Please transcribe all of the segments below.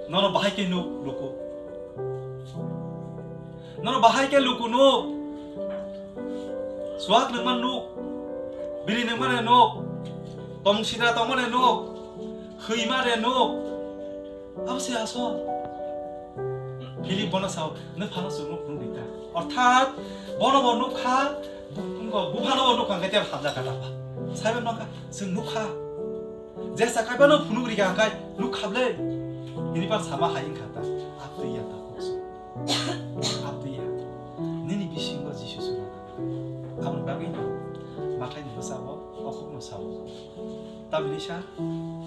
너는 바이게 놓고 너는 바이게 놓고 놓 수학 능만 놓 비리 능만에 놓 똥시다 똥만에 놓 흐이말에 놓 아버지 아서 빌리 보너사오 너 파노스 놓 부르니까 어र्थात 번호 놓카 이거 무파노 놓카 그때 함자 가다 봐 사이버 놓카 승 놓카 제사 가이바노 부누그리가 가이 놓카블레 이니파 사마 하인 가다 앞뒤야 다 혹소 앞뒤야 니니 비신 거 지슈스나 아무 바기니 마카이 노사고 어콕 노사고 따빌리샤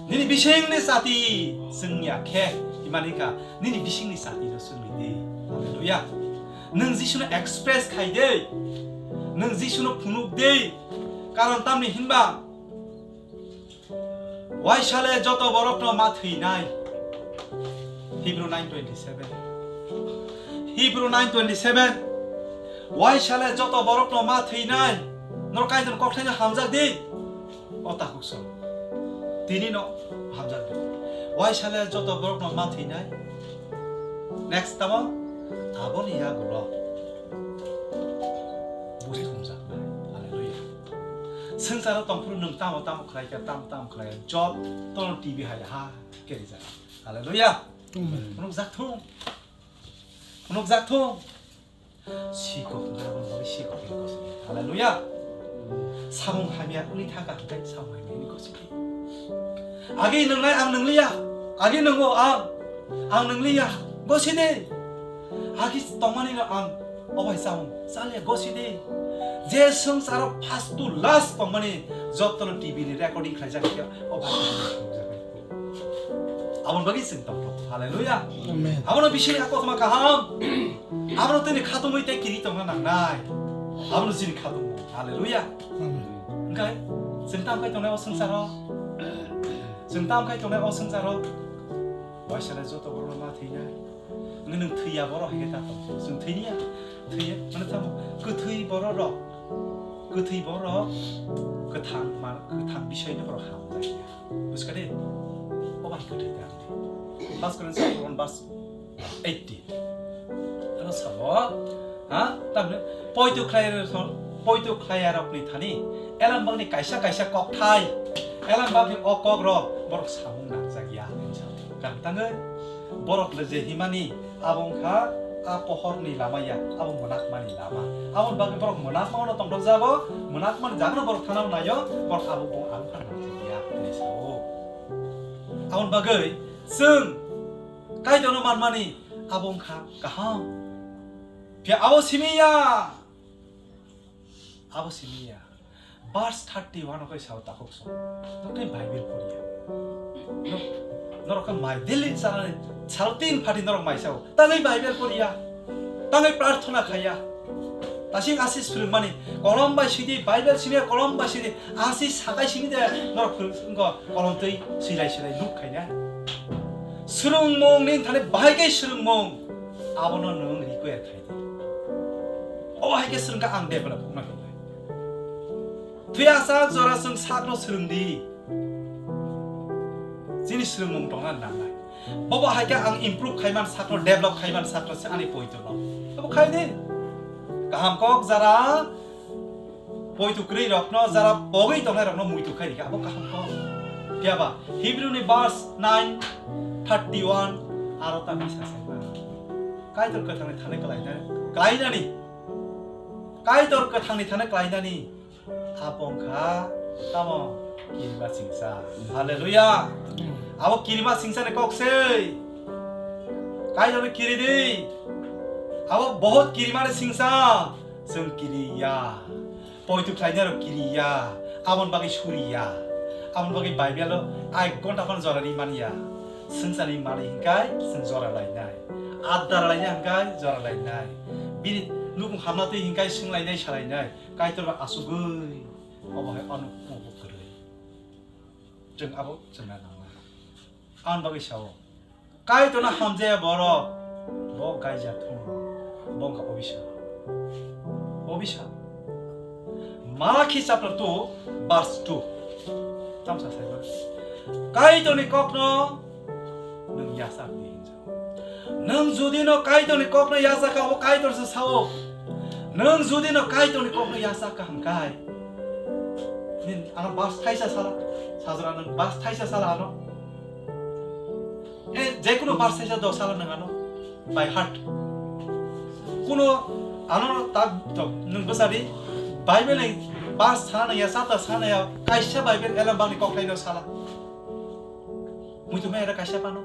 니니 비싱니 사티 승야 캐 이마니까 니니 비싱니 사티로 승리디 할렐루야 능 지슈는 एक्सप्रेस खाइदे 능 지슈는 부누그데 कारण तामनि हिनबा वाइशाले जतो बरफनो माथैनाय हिब्रु 9:27 हिब्रु 9:27 वाइशाले जतो बरफनो माथैनाय नरकाइजन कक्थाइनो हामजादे अता हुक्सो दिनिनो हामजादे वाइशाले जतो बरफनो माथैनाय नेक्स्ट तब आबोनिया गुरो बुझे हमजा संसाराव तंफुर नों ताम ताम खलायका ताम खलाय जब तन टीवी हाय हा केरि जा हालेलुया उनुक जाथों सिको गाबन बरि सिको के कोसि हालेलुया सामुं हामिया उनि थाका हटाय सामुं हामिया कोसि आगे नोंलाय आं नोंलिया आगे नोंगो आं नोंलिया गोसिदे आगे तमानि आं अबाय सामुं साले गोसिदे जे संसाराव फार्स्ट टू लास्ट तमानि जतन टीवी नि रेकर्डिं खायजाक के अबाय आबन बगि सिं तम हालेलुया आमेन आबन बिसिनि आकसमा गाहाम आबन तनि खातुमै ते किरि तंगा नांनाय आबन जिनि खातुम हालेलुया ओंखाय जों तामखाय तंनाय संसाराव जों तामखाय तंनाय संसाराव वाइसाला जत बरो मा थैना नों थैया बरो हेता जों थैनिया थैया माने ताम गोथै बरो र गोथै बरो गोथां बिषयनि बरो हामजाया बुझखादे अबाय गोथै दा Last Corinthians 1 verse 80. Ano sabo? Ha? Tamne poitu klaya rok ni thani. Elam bang ni kaisa kok thai. Elam bang ni okok ro borok samung nang jagya kensa. Kan tangai borok leje himani abong kha apohor ni lamaya abong monak mani lama. Abong bang borok monak mau tong dok jabo monak man jagno borok thanau nayo borok abong ang phan nang jagya kensa. Abong bagaiซึ่งใกล้ตัวน้ำมันมานี่อาบงคากะห้องเพียอาบสิมียาverse 31 ก็ชาวตาคุกสต้องได้ไบเบิลพูดยานรกก็ไม่ดิลิสารนี่ชาวตีนพาดินรกไม่ชาวตั้งได้ไบเบิลพูดยาตั้งได้ปรารถนาขยาแต่สิ่งอาศิสฝึกมานี่กอลัมบาสิดีไบเบิลสิมีกอลัมบาสิดีอาศิสหายสิมีเดนรกฝึกก็กอลัมตีสิไรลุกขยา수릉몽 닌 탄에 바이게 수릉몽 아버는 능 리고야 타이디 하이게 수릉가 앙대버나 복나게 투야사 저라승 사그로 수릉디 지니 수릉몽 동안 나나이 뭐바 하이게 앙 임프루브 카이만 사그로 데벨롭 카이만 사그로 아니 보이도로 뭐 카이디 가함꺽 자라 보이도 그레이 럭너 자라 버거이 동네 럭너 무이도 카이디가 뭐 가함꺽 비아바 히브리니 버스 9:31 아로타 미사세가 까이돌 거 탕네 타네 클라이나니 까이돌 거 탕네 타네 클라이나니 아봉카 따모 기리마 싱사 할렐루야 아보 기리마 싱사네 꼭세 까이돌 기리디 아보 बहुत 기리마네 싱사 승 기리야 보이투 클라이나로 기리야 아본 바기 슈리야 아본 바기 바이벨로 아이 곤타판 저라리 마니야 संसारनि माने हिंगाय जों जरा लायनाय आदार लायनाय हिंगाय जरा लायनाय बिनि लुगुं हामनाते हिंगाय सोंलायनाय सालायनाय कायतरबा आसुगै अबहाय अनुमोग गोरलै जों आबो जोंना नामा आन बागै साव कायतरना हामजाया बर' ब गायजाथों बंका अबिसा मालाखि chapter 2 verse 2 tamsa सायबा कायतरनि कखनो नों 야사 비행자. 능 주디노 카이토니 꼭나 야사카 오 카이토스 사오. 능 주디노 카이토니 꼭나 야사카 한가이. 닌 아노 바스 타이샤 살아. 사즈라는 바스 타이샤 살아 아노. 에 제쿠노 바스 타이샤 도 살아 능아노. By heart. Kuno ano tak nung besari Bible ni bas sana ya sata sana ya kaisha Bible elam bang ni kok kaino sala. Muito me era kaisha pano.